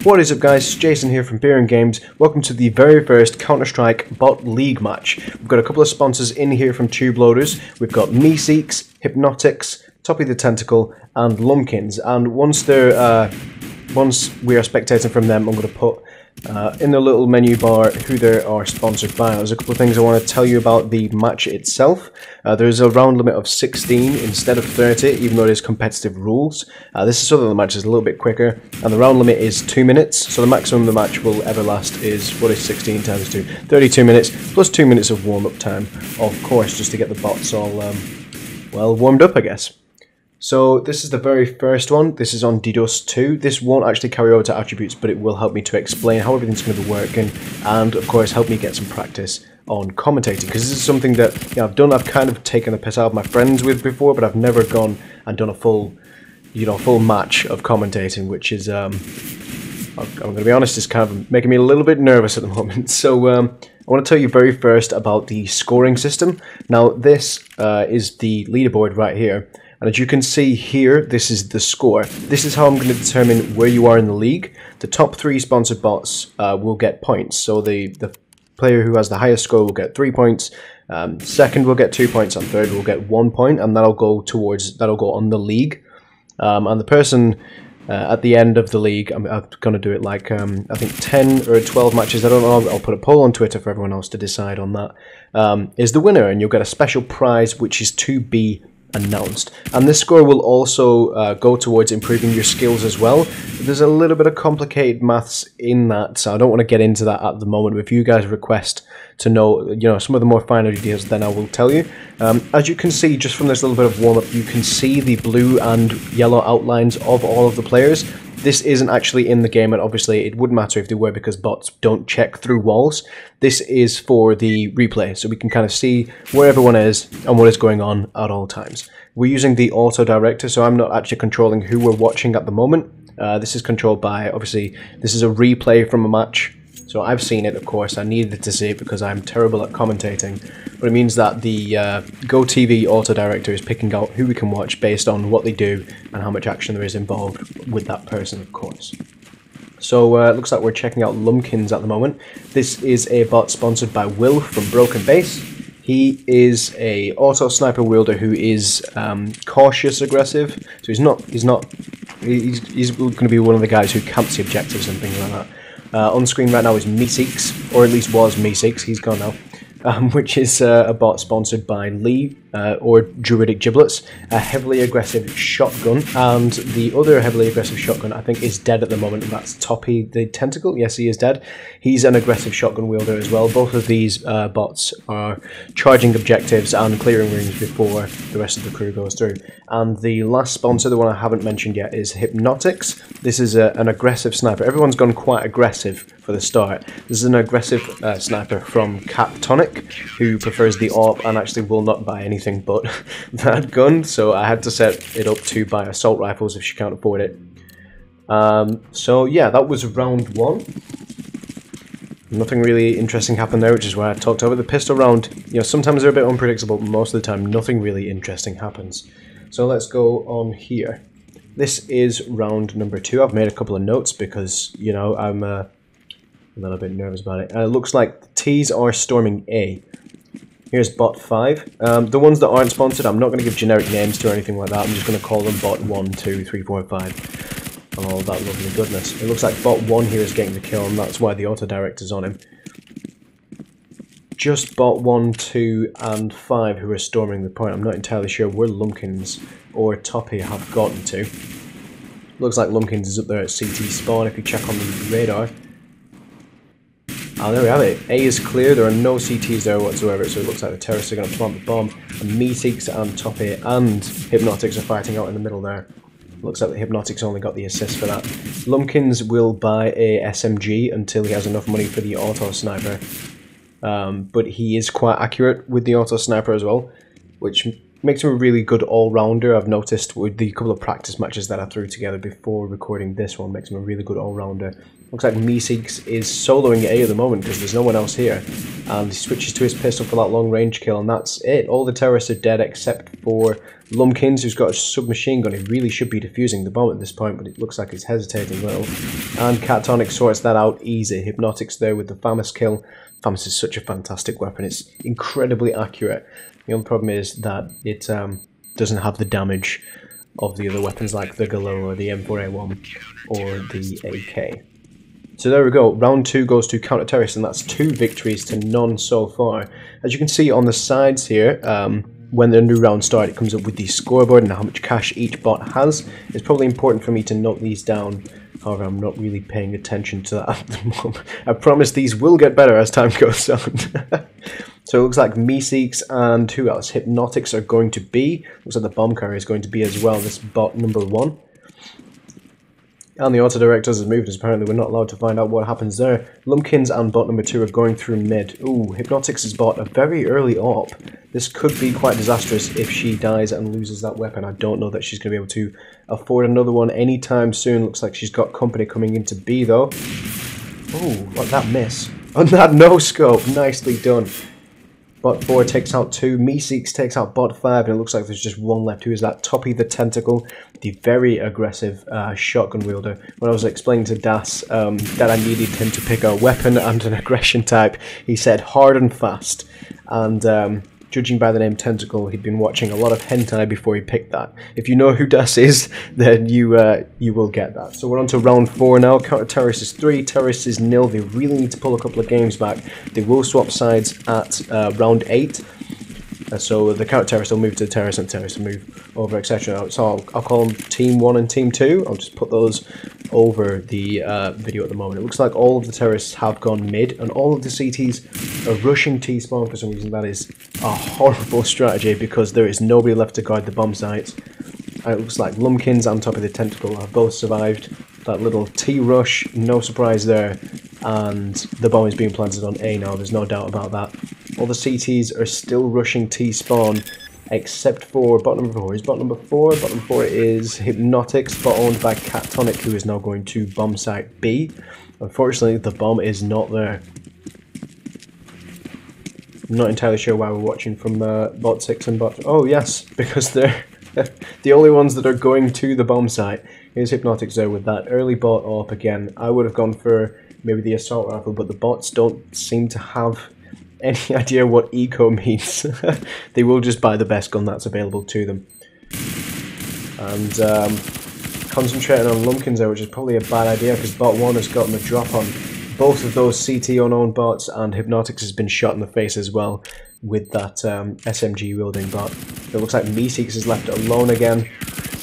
What is up guys, Jason here from Beer and Games. Welcome to the very first Counter-Strike Bot League match. We've got a couple of sponsors in here from Tube Loaders. We've got Meeseeks, Hypnotics, Toppy the Tentacle and Lumpkins. And once we are spectating from them, I'm going to put in the little menu bar who they are sponsored by. There's a couple of things I want to tell you about the match itself. There's a round limit of 16 instead of 30, even though it is competitive rules. This is so that the match is a little bit quicker, and the round limit is 2 minutes, so the maximum the match will ever last is, what is 16 times 2? 32 minutes, plus 2 minutes of warm-up time, of course, just to get the bots all, well, warmed up, I guess. So this is the very first one. This is on DDoS 2. This won't actually carry over to attributes, but it will help me to explain how everything's going to be working, and of course help me get some practice on commentating, because this is something that I've kind of taken the piss out of my friends with before, but I've never gone and done a full match of commentating, which is I'm going to be honest, is kind of making me a little bit nervous at the moment. So I want to tell you very first about the scoring system. Now this is the leaderboard right here. And as you can see here, this is the score. This is how I'm going to determine where you are in the league. The top 3 sponsored bots will get points. So the player who has the highest score will get 3 points. Second will get 2 points, and third will get 1 point, and that'll go on the league. And the person at the end of the league, I'm going to do it like I think 10 or 12 matches. I don't know. I'll put a poll on Twitter for everyone else to decide on that. Is the winner, and you'll get a special prize which is to be announced, and this score will also go towards improving your skills as well. There's a little bit of complicated maths in that, so I don't want to get into that at the moment. But if you guys request to know, some of the more finer details, then I will tell you. As you can see, just from this little bit of warm up, you can see the blue and yellow outlines of all of the players. This isn't actually in the game, and obviously it wouldn't matter if they were, because bots don't check through walls. This is for the replay, so we can kind of see where everyone is and what is going on at all times. We're using the auto director, so I'm not actually controlling who we're watching at the moment. This is controlled by, obviously, this is a replay from a match. So I've seen it, of course. I needed to see it because I'm terrible at commentating. But it means that the GoTV auto director is picking out who we can watch based on what they do and how much action there is involved with that person, of course. So it looks like we're checking out Lumpkins at the moment. This is a bot sponsored by Will from Broken Base. He is a auto sniper wielder who is cautious aggressive. So he's going to be one of the guys who camps the objectives and things like that. On screen right now is Meeseeks, or at least was Meeseeks, he's gone now, which is a bot sponsored by Lee, or Druidic Giblets, a heavily aggressive shotgun, and the other heavily aggressive shotgun I think is dead at the moment, and that's Toppy the Tentacle. Yes, he is dead. He's an aggressive shotgun wielder as well. Both of these bots are charging objectives and clearing rooms before the rest of the crew goes through. And the last sponsor, the one I haven't mentioned yet, is Hypnotics. This is an aggressive sniper. Everyone's gone quite aggressive for the start. This is an aggressive sniper from Captonic, who prefers the AWP and actually will not buy anything but that gun, so I had to set it up to buy assault rifles if she can't afford it. So yeah, that was round 1. Nothing really interesting happened there, which is why I talked over the pistol round. Sometimes they're a bit unpredictable, but most of the time nothing really interesting happens. So let's go on here. This is round number 2. I've made a couple of notes because, I'm a little bit nervous about it. It looks like the T's are storming A. Here's bot 5. The ones that aren't sponsored, I'm not going to give generic names to or anything like that. I'm just going to call them bot 1, 2, 3, 4, 5, and all that lovely goodness. It looks like bot 1 here is getting the kill, and that's why the auto director's on him. Just bot 1, 2, and 5 who are storming the point. I'm not entirely sure where Lumpkins or Toppy have gotten to. Looks like Lumpkins is up there at CT spawn if you check on the radar. Oh, there we have it. A is clear, there are no CTs there whatsoever, so it looks like the terrorists are going to plant the bomb. And Meeseeks and Toppy and Hypnotics are fighting out in the middle there. Looks like the Hypnotics only got the assist for that. Lumpkins will buy a SMG until he has enough money for the auto sniper. But he is quite accurate with the auto sniper as well, which makes him a really good all-rounder. I've noticed with the couple of practice matches that I threw together before recording this one, makes him a really good all-rounder. Looks like Meeseeks is soloing A at the moment because there's no one else here. And he switches to his pistol for that long-range kill, and that's it. All the terrorists are dead except for Lumpkins, who's got a submachine gun. He really should be defusing the bomb at this point, but it looks like he's hesitating a little. And Catatonic sorts that out easy. Hypnotics there with the FAMAS kill. FAMAS is such a fantastic weapon. It's incredibly accurate. The only problem is that it doesn't have the damage of the other weapons like the Galil or the M4A1 or the AK. So there we go, round 2 goes to Counter-Terrorist, and that's 2 victories to none so far. As you can see on the sides here, when the new round starts, it comes up with the scoreboard and how much cash each bot has. It's probably important for me to note these down, however I'm not really paying attention to that at the moment. I promise these will get better as time goes on. So it looks like Meeseeks and who else? Hypnotics are going to be. Looks like the bomb carrier is going to be as well, this bot number 1. And the auto directors has moved, as apparently we're not allowed to find out what happens there. Lumpkins and bot number 2 are going through mid. Ooh, Hypnotics has bought a very early AWP. This could be quite disastrous if she dies and loses that weapon. I don't know that she's going to be able to afford another one anytime soon. Looks like she's got company coming into B though. Ooh, what that miss. On that no scope, nicely done. Bot 4 takes out 2, Meeseeks takes out bot 5, and it looks like there's just one left. Who is that? Toppy the Tentacle, the very aggressive shotgun wielder. When I was explaining to Das that I needed him to pick a weapon and an aggression type, he said hard and fast. And judging by the name Tentacle, he'd been watching a lot of hentai before he picked that. If you know who Das is, then you will get that. So we're on to round 4 now. Counter-Terrorists is 3, Terrorists is 0. They really need to pull a couple of games back. They will swap sides at round 8. So the Counter-Terrorists will move to the Terrorists and Terrorists will move over, etc. So I'll call them Team 1 and Team 2. I'll just put those over the video at the moment. It looks like all of the Terrorists have gone mid, and all of the CTs are rushing T-spawn for some reason. That is a horrible strategy because there is nobody left to guard the bomb sites. And it looks like Lumpkins and Toppy the Tentacle have both survived that little T-rush, no surprise there, and the bomb is being planted on A now, there's no doubt about that. All the CTs are still rushing T-spawn, except for bot number 4. Is bot number 4? Bot number 4 is Hypnotics, bot owned by Catatonic, who is now going to bomb site B. Unfortunately, the bomb is not there. I'm not entirely sure why we're watching from bot 6 and bot... Oh yes, because they're the only ones that are going to the bomb site. Here's Hypnotics there with that early bot up again. I would have gone for maybe the assault rifle, but the bots don't seem to have any idea what eco means. They will just buy the best gun that's available to them. And concentrating on Lumpkins there, which is probably a bad idea because bot 1 has gotten the drop on both of those CT unknown bots, and Hypnotics has been shot in the face as well with that SMG wielding bot. It looks like Meeseeks is left alone again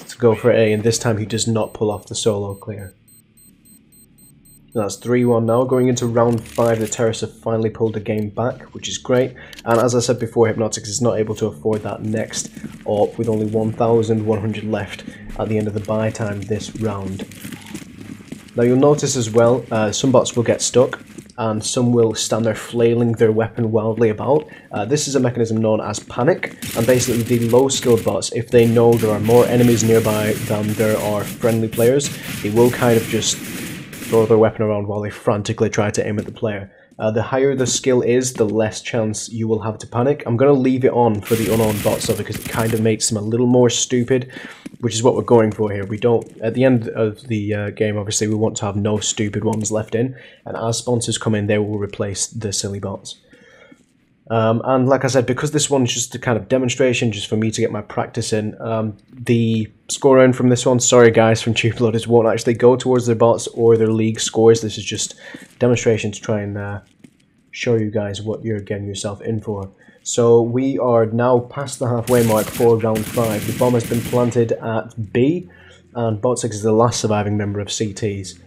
to go for A, and this time he does not pull off the solo clear. And that's 3-1 now. Going into round 5, the Terrorists have finally pulled the game back, which is great. And as I said before, Hypnotics is not able to afford that next AWP with only 1,100 left at the end of the buy time this round. Now you'll notice as well, some bots will get stuck, and some will stand there flailing their weapon wildly about. This is a mechanism known as panic, and basically the low skilled bots, if they know there are more enemies nearby than there are friendly players, they will kind of just throw their weapon around while they frantically try to aim at the player. The higher the skill is, the less chance you will have to panic. I'm going to leave it on for the unknown bots though, because it kind of makes them a little more stupid, which is what we're going for here. We don't, at the end of the game, obviously, we want to have no stupid ones left in, and as sponsors come in, they will replace the silly bots. And like I said, because this one's just a kind of demonstration, just for me to get my practice in, the score earned from this one, sorry guys from Tubeloaders, won't actually go towards their bots or their league scores. This is just demonstration to try and show you guys what you're getting yourself in for. So we are now past the halfway mark for round 5. The bomb has been planted at B, and bot 6 is the last surviving member of CTs.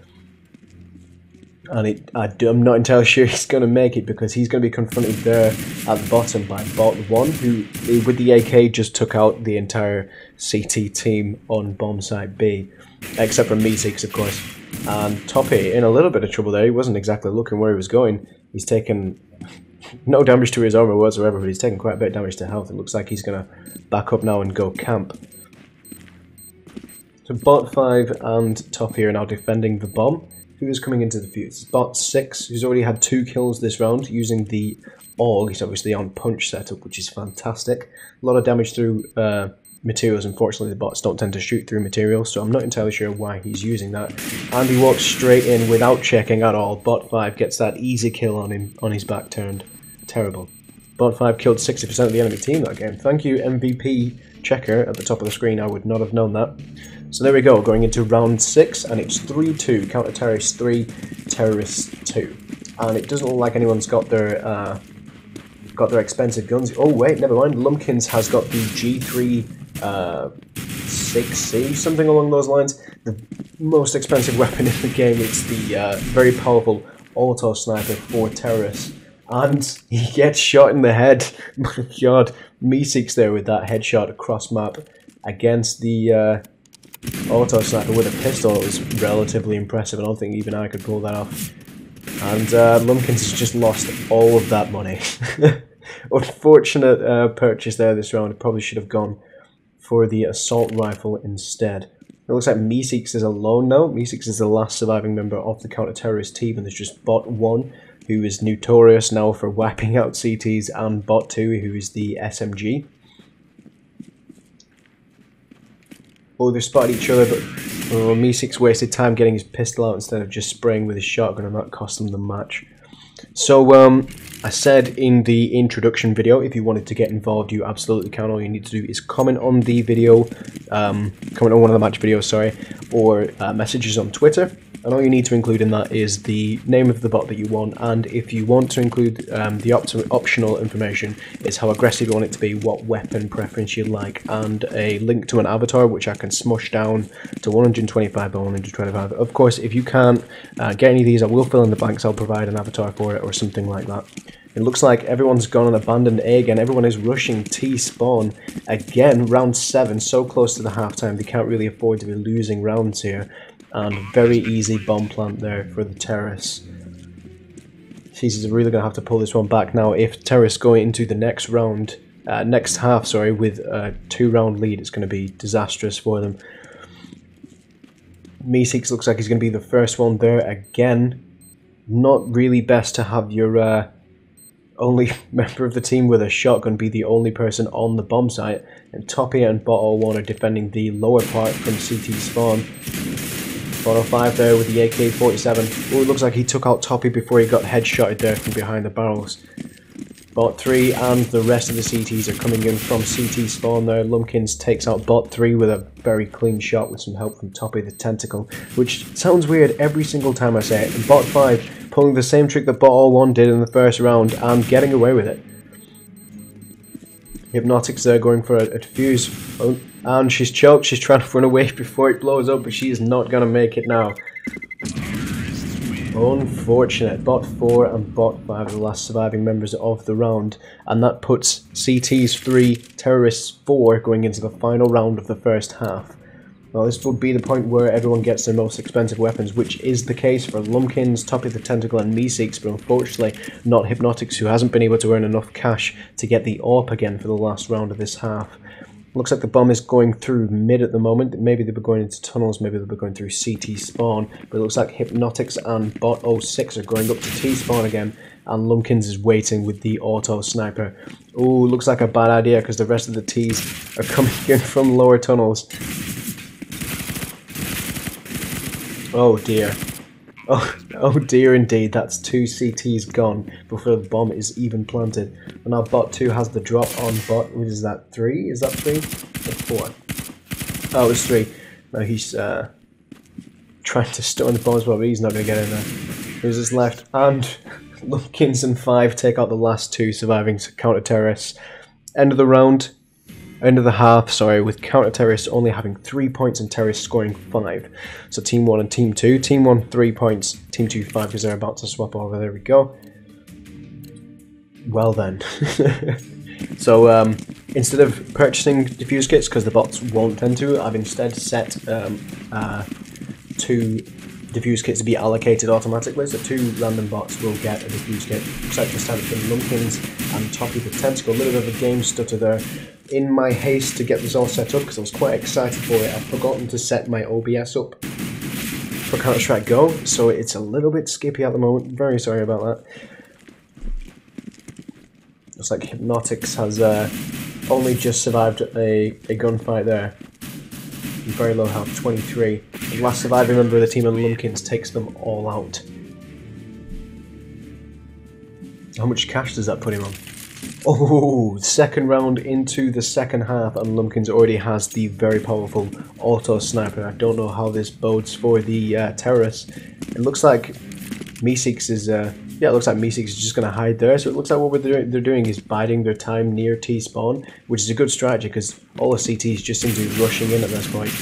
And I'm not entirely sure he's going to make it, because he's going to be confronted there at the bottom by bot 1, who with the AK just took out the entire CT team on bomb site B, except for Meeseeks of course. And Toppy in a little bit of trouble there. He wasn't exactly looking where he was going. He's taken no damage to his armor whatsoever, but he's taking quite a bit of damage to health. It looks like he's going to back up now and go camp. So bot 5 and top here are now defending the bomb. Who is coming into the fuse? Bot 6, who's already had 2 kills this round using the AUG. He's obviously on punch setup, which is fantastic. A lot of damage through materials. Unfortunately, the bots don't tend to shoot through materials, so I'm not entirely sure why he's using that. And he walks straight in without checking at all. Bot 5 gets that easy kill on him, on his back turned. Terrible. Bot 5 killed 60% of the enemy team that game. Thank you, MVP checker at the top of the screen. I would not have known that. So there we go, going into round 6, and it's 3-2. Counter-Terrorists 3, Terrorists 2. And it doesn't look like anyone's got their expensive guns. Oh wait, never mind. Lumpkins has got the G3 6C, something along those lines. The most expensive weapon in the game. It's the very powerful auto sniper for Terrorists. And he gets shot in the head. My god, Meeseeks there with that headshot across map against the auto sniper with a pistol. It was relatively impressive. I don't think even I could pull that off. And Lumpkins has just lost all of that money. Unfortunate purchase there this round. Probably should have gone for the assault rifle instead. It looks like Meeseeks is alone now. Meeseeks is the last surviving member of the counter-terrorist team, and there's just bot 1, who is notorious now for wiping out CTs, and bot 2, who is the SMG. Oh, they spotted each other, but Meeseeks wasted time getting his pistol out instead of just spraying with his shotgun, and that cost them the match. So, I said in the introduction video, if you wanted to get involved, you absolutely can. All you need to do is comment on the video, comment on one of the match videos, sorry, or messages on Twitter. And all you need to include in that is the name of the bot that you want, and if you want to include the optional information, is how aggressive you want it to be, what weapon preference you'd like, and a link to an avatar which I can smush down to 125 by 125. Of course, if you can't get any of these, I will fill in the blanks. I'll provide an avatar for it or something like that. It looks like everyone's gone on abandoned A again. Everyone is rushing T spawn again. Round 7, so close to the halftime. They can't really afford to be losing rounds here. And very easy bomb plant there for the terrorists. Jesus, are really going to have to pull this one back now. If terrorists go into the next round, next half, sorry, with a 2-round lead, it's going to be disastrous for them. Meeseeks looks like he's going to be the first one there again. Not really best to have your only member of the team with a shotgun be the only person on the bomb site. And Toppy and Bot 01 are defending the lower part from CT spawn. Bot 05 there with the AK-47. Oh, it looks like he took out Toppy before he got headshotted there from behind the barrels. Bot 3 and the rest of the CTs are coming in from CT spawn there. Lumpkins takes out Bot 3 with a very clean shot with some help from Toppy the Tentacle, which sounds weird every single time I say it. And Bot 5 pulling the same trick that Bot 01 did in the first round and getting away with it. Hypnotics there going for a defuse. Oh, and she's choked. She's trying to run away before it blows up, but she is not going to make it now. Unfortunate. Bot 4 and Bot 5 are the last surviving members of the round, and that puts CT's 3, Terrorists 4 going into the final round of the first half. Well, this would be the point where everyone gets their most expensive weapons, which is the case for Lumpkins, Toppy the Tentacle and Meeseeks, but unfortunately not Hypnotics, who hasn't been able to earn enough cash to get the AWP again for the last round of this half. Looks like the bomb is going through mid at the moment. Maybe they'll be going into tunnels, maybe they'll be going through CT spawn, but it looks like Hypnotics and Bot 06 are going up to T spawn again, and Lumpkins is waiting with the auto sniper. Ooh, looks like a bad idea because the rest of the Ts are coming in from lower tunnels. Oh dear. Oh dear indeed, that's 2 CTs gone before the bomb is even planted. And now Bot 2 has the drop on Bot, what is that, 3? Is that 3? Or 4? Oh, it was 3. Now he's trying to stun the bomb as well, but he's not going to get in there. Who's just left? And Lumpkins and 5 take out the last 2 surviving counter-terrorists. End of the round. End of the half, sorry, with counter-terrorists only having 3 points and terrorists scoring 5. So Team 1 and Team 2. Team 1, 3 points. Team 2, 5, because they're about to swap over. There we go. Well then. So, instead of purchasing defuse kits, because the bots won't tend to, I've instead set 2 diffuse kits to be allocated automatically, so 2 random bots will get a diffuse kit. Looks like this time it's been Lumpkins and Toppy the Tentacle. A little bit of a game stutter there. In my haste to get this all set up, because I was quite excited for it, I've forgotten to set my OBS up for Counter-Strike Go, so it's a little bit skippy at the moment. Very sorry about that. Looks like Hypnotix has only just survived a gunfight there. Very low health, 23. The last surviving member of the team of Lumpkins takes them all out. How much cash does that put him on? Oh, second round into the second half, and Lumpkins already has the very powerful auto sniper. I don't know how this bodes for the terrorists. It looks like Meeseeks is yeah, it looks like Meeseeks is just going to hide there. So it looks like what they're doing is biding their time near T-spawn, which is a good strategy because all the CTs just seem to be rushing in at this point.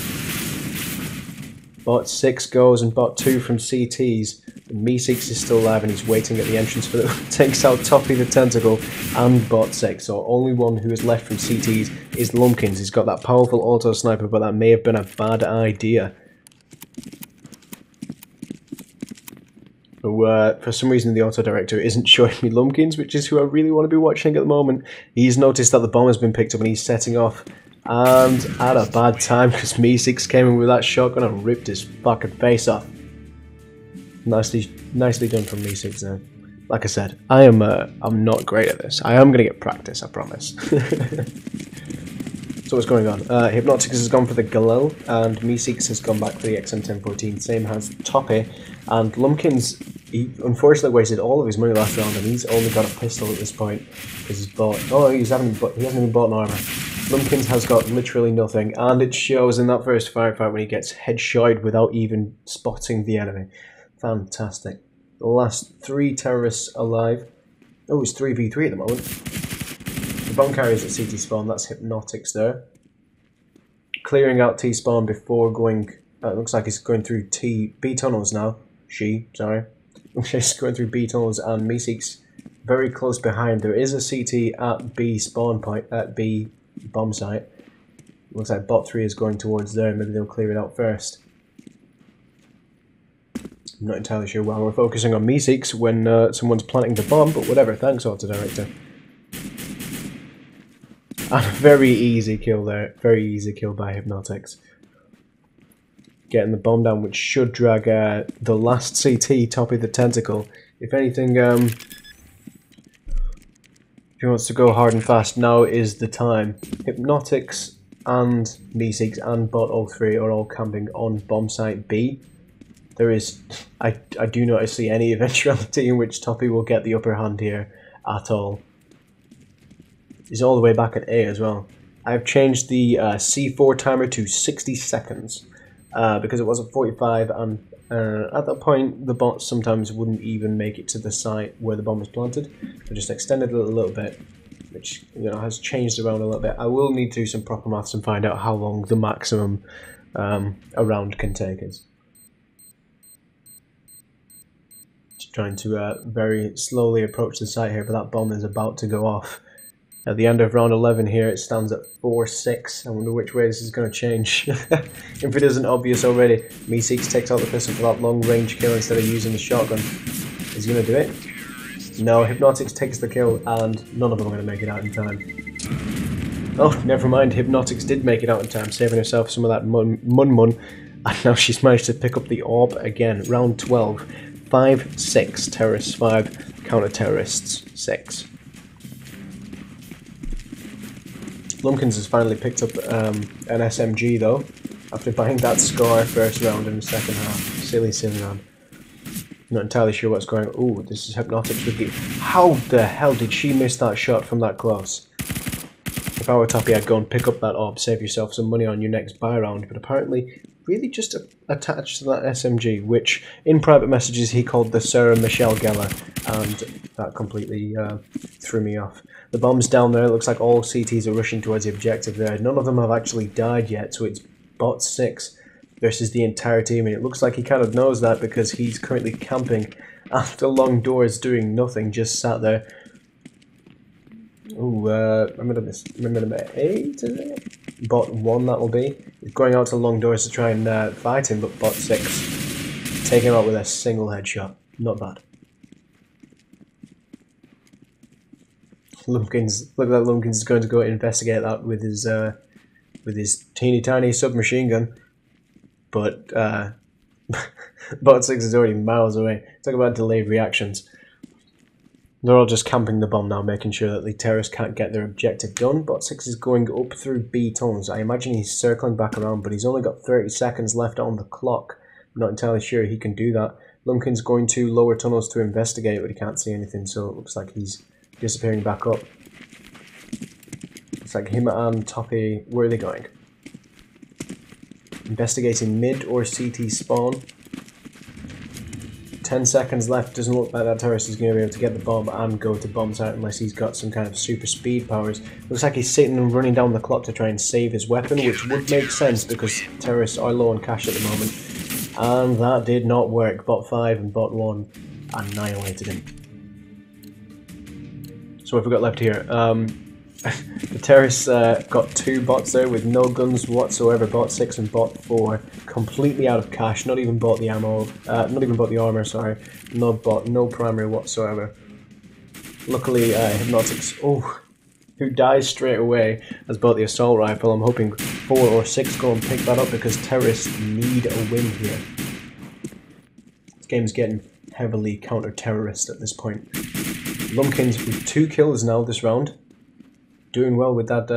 Bot 6 goes and bot 2 from CTs. Meeseeks is still alive and he's waiting at the entrance for it. Takes out Toppy the Tentacle and bot 6. So only one who is left from CTs is Lumpkins. He's got that powerful auto sniper, but that may have been a bad idea. So, for some reason the auto director isn't showing me Lumpkins, which is who I really want to be watching at the moment. He's noticed that the bomb has been picked up and he's setting off. And at a bad time because Meeseeks came in with that shotgun and ripped his fucking face off. Nicely done from Meeseeks there. Like I said, I'm not great at this. I am going to get practice, I promise. So what's going on? Hypnotix has gone for the Galil, and Meeseeks has gone back for the XM1014. Same has Toppy, and Lumpkins, he unfortunately wasted all of his money last round, and he's only got a pistol at this point because he's bought. Oh, he hasn't even bought an armor. Lumpkins has got literally nothing, and it shows in that first firefight when he gets headshotted without even spotting the enemy. Fantastic. The last 3 terrorists alive. Oh, it's 3v3 at the moment. The bomb carriers at CT spawn, that's Hypnotix there. Clearing out T spawn before going, it looks like he's going through B tunnels now. Sorry. She's going through B tunnels, and Meeseeks very close behind. There is a CT at B spawn point, at B bomb site. Looks like bot 3 is going towards there, maybe they'll clear it out first. I'm not entirely sure why we're focusing on Meeseeks when someone's planting the bomb, but whatever, thanks auto director. And a very easy kill there, very easy kill by Hypnotix. Getting the bomb down, which should drag the last CT, Toppy the Tentacle. If anything, if he wants to go hard and fast, now is the time. Hypnotix and Meeseeks and bot 03 are all camping on bomb site B. There is, I do not see any eventuality in which Toppy will get the upper hand here at all. He's all the way back at A as well. I've changed the C4 timer to 60 seconds because it was at 45, and at that point the bots sometimes wouldn't even make it to the site where the bomb was planted. I just extended it a little bit, which has changed around a little bit. I will need to do some proper maths and find out how long the maximum a round can take is. Just trying to very slowly approach the site here, but that bomb is about to go off. At the end of round 11 here, it stands at 4-6. I wonder which way this is going to change. If it isn't obvious already, Meeseeks takes out the pistol for that long range kill instead of using the shotgun. Is he going to do it? No, Hypnotix takes the kill, and none of them are going to make it out in time. Oh, never mind, Hypnotix did make it out in time, saving herself some of that mun, and now she's managed to pick up the orb again. Round 12, 5-6, terrorists 5, counter-terrorists 6. Lumpkins has finally picked up an SMG though, after buying that score first round in the second half. Silly round. Not entirely sure what's going on. Ooh, this is Hypnotix with the... How the hell did she miss that shot from that close? If I were Toppy, I'd go and pick up that orb, save yourself some money on your next buy round, but apparently really just attached to that SMG, which in private messages he called the Sarah Michelle Gellar, and that completely threw me off. The bomb's down there, it looks like all CTs are rushing towards the objective there. None of them have actually died yet, so it's bot 6 versus the entire team, and it looks like he kind of knows that because he's currently camping after long doors doing nothing, just sat there. Ooh, remember number 8, is it? Bot 1 that will be. He's going out to long doors to try and fight him, but bot 6 Take him out with a single headshot. Not bad. Lumpkins, look like Lumpkins is going to go investigate that with his teeny tiny submachine gun. But Bot 6 is already miles away. Talk about delayed reactions. They're all just camping the bomb now, making sure that the terrorists can't get their objective done. Bot 6 is going up through B tunnels. I imagine he's circling back around, but he's only got 30 seconds left on the clock. I'm not entirely sure he can do that. Lumpkin's going to lower tunnels to investigate, but he can't see anything, so it looks like he's disappearing back up. It's like him and Toppy. Where are they going? Investigating mid or CT spawn. 10 seconds left. Doesn't look like that terrorist is going to be able to get the bomb and go to bomb site unless he's got some kind of super speed powers. Looks like he's sitting and running down the clock to try and save his weapon, which would make sense because terrorists are low on cash at the moment. And that did not work. Bot 5 and Bot 1 annihilated him. So what have we got left here? The terrorists got 2 bots there with no guns whatsoever. Bot 6 and Bot 4 completely out of cash. Not even bought the ammo. Not even bought the armor. Sorry. No primary whatsoever. Luckily, Hypnotics, who dies straight away, has bought the assault rifle. I'm hoping 4 or 6 go and pick that up because terrorists need a win here. This game's getting heavily counter-terrorist at this point. Lumpkins with 2 kills now this round. Doing well with that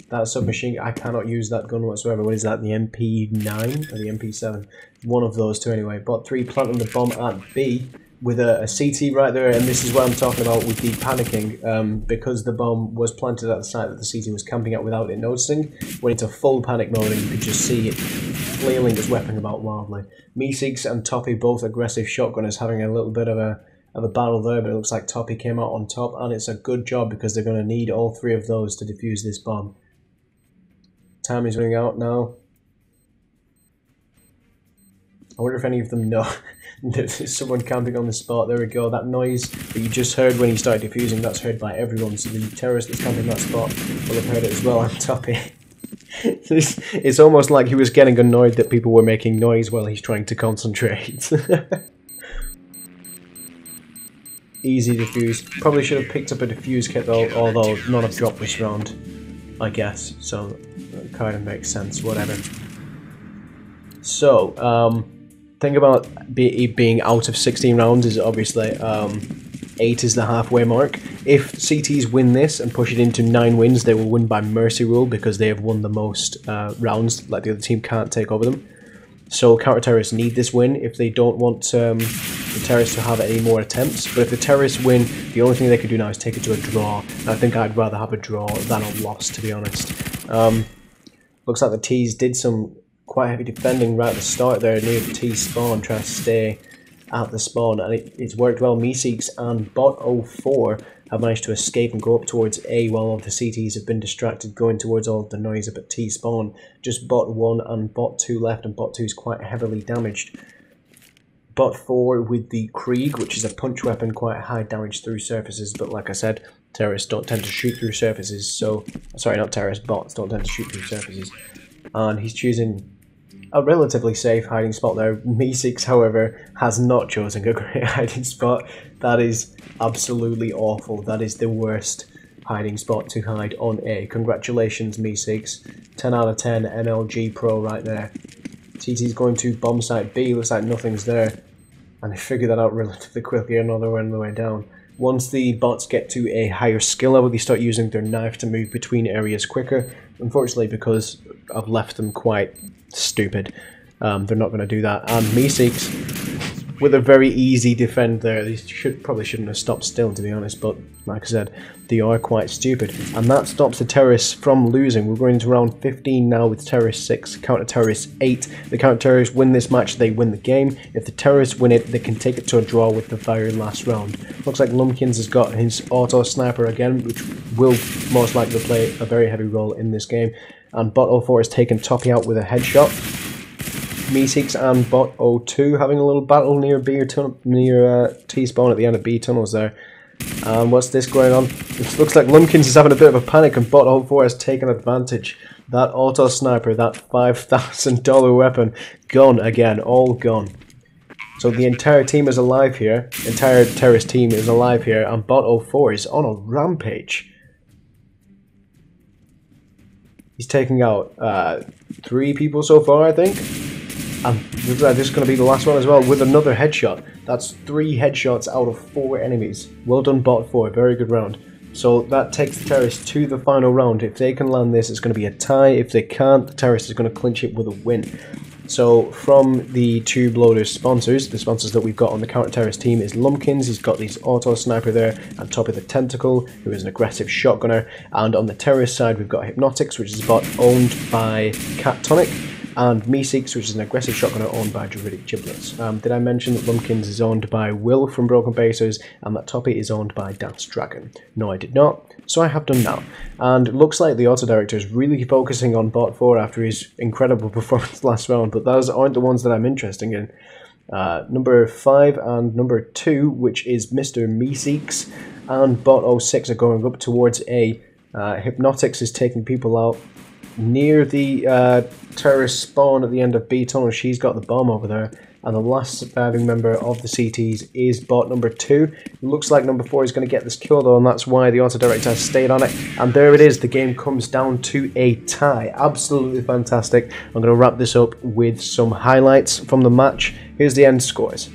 that submachine. I cannot use that gun whatsoever. What is that? The MP9 or the MP7? One of those two anyway. Bot 3 planting the bomb at B with a CT right there, and this is what I'm talking about with the panicking. Because the bomb was planted at the site that the CT was camping at without it noticing, went into full panic mode and you could just see it flailing his weapon about wildly. Meeseeks and Toppy, both aggressive shotgunners, having a little bit of a battle there, but it looks like Toppy came out on top, and it's a good job because they're going to need all 3 of those to defuse this bomb. Time is running out now. I wonder if any of them know there's someone camping on the spot. There we go. That noise that you just heard when he started defusing, that's heard by everyone, so the terrorist that's camping that spot will have heard it as well. And Toppy, it's almost like he was getting annoyed that people were making noise while he's trying to concentrate. Easy defuse. Probably should have picked up a defuse kit though, although none have dropped this round, I guess, so that kind of makes sense, whatever. So, thing about it being out of 16 rounds is obviously 8 is the halfway mark. If CTs win this and push it into 9 wins, they will win by mercy rule because they have won the most rounds, like the other team can't take over them. So counter-terrorists need this win if they don't want the terrorists to have any more attempts. But if the terrorists win, the only thing they could do now is take it to a draw. And I think I'd rather have a draw than a loss, to be honest. Looks like the T's did some quite heavy defending right at the start there near the T spawn, trying to stay at the spawn, and it's worked well. Meeseeks and Bot 04 have managed to escape and go up towards A while all the CTs have been distracted going towards all the noise up at T spawn. Just Bot 1 and Bot 2 left, and Bot 2 is quite heavily damaged. Bot 4 with the Krieg, which is a punch weapon, quite high damage through surfaces, but like I said, terrorists don't tend to shoot through surfaces, so... Sorry, not terrorists, bots don't tend to shoot through surfaces. And he's choosing a relatively safe hiding spot there. Meeseeks, however, has not chosen a great hiding spot. That is absolutely awful. That is the worst hiding spot to hide on A. Congratulations, Meeseeks. 10 out of 10 MLG Pro right there. TT's going to bomb site B. Looks like nothing's there. And they figure that out relatively quickly another one on the way down. Once the bots get to a higher skill level, they start using their knife to move between areas quicker. Unfortunately, because I've left them quite stupid, they're not going to do that. And Meeseeks, with a very easy defend there, they probably shouldn't have stopped still, to be honest, but like I said, they are quite stupid. And that stops the terrorists from losing. We're going into round 15 now with terrorists 6, counter-terrorists 8. The counter-terrorists win this match, they win the game. If the terrorists win it, they can take it to a draw with the very last round. Looks like Lumpkins has got his auto-sniper again, which will most likely play a very heavy role in this game. And Bot 04 has taken Toppy out with a headshot. Meeseeks and Bot 02 having a little battle near B near T-spawn at the end of B tunnels there. What's this going on? It looks like Lumpkins is having a bit of a panic and Bot 04 has taken advantage. That auto sniper, that $5,000 weapon, gone again, all gone. So the entire team is alive here. Entire terrorist team is alive here, and bot 04 is on a rampage. He's taking out 3 people so far, I think. And this is going to be the last one as well, with another headshot. That's 3 headshots out of 4 enemies. Well done, bot 4. Very good round. So that takes the terrorists to the final round. If they can land this, it's going to be a tie. If they can't, the terrorists is going to clinch it with a win. So from the Tube Loaders sponsors, the sponsors that we've got on the counter-terrorist team is Lumpkins. He's got this auto sniper there, and Top of the Tentacle, who is an aggressive shotgunner. And on the terrorist side, we've got Hypnotics, which is a bot owned by Cat Tonic, and Meeseeks, which is an aggressive shotgunner owned by Druidic Giblets. Did I mention that Lumpkins is owned by Will from Broken Basers, and that Toppy is owned by Dance Dragon? No, I did not, so I have done now. And it looks like the auto director is really focusing on bot 4 after his incredible performance last round, but those aren't the ones that I'm interested in. Number 5 and number 2, which is Mr. Meeseeks, and bot 06 are going up towards A. Hypnotics is taking people out near the terrorist spawn at the end of B tunnel. She's got the bomb over there, and the last surviving member of the CTs is bot number 2. It looks like number 4 is going to get this kill though, and that's why the auto director has stayed on it. And there it is, the game comes down to a tie. Absolutely fantastic. I'm going to wrap this up with some highlights from the match. Here's the end scores.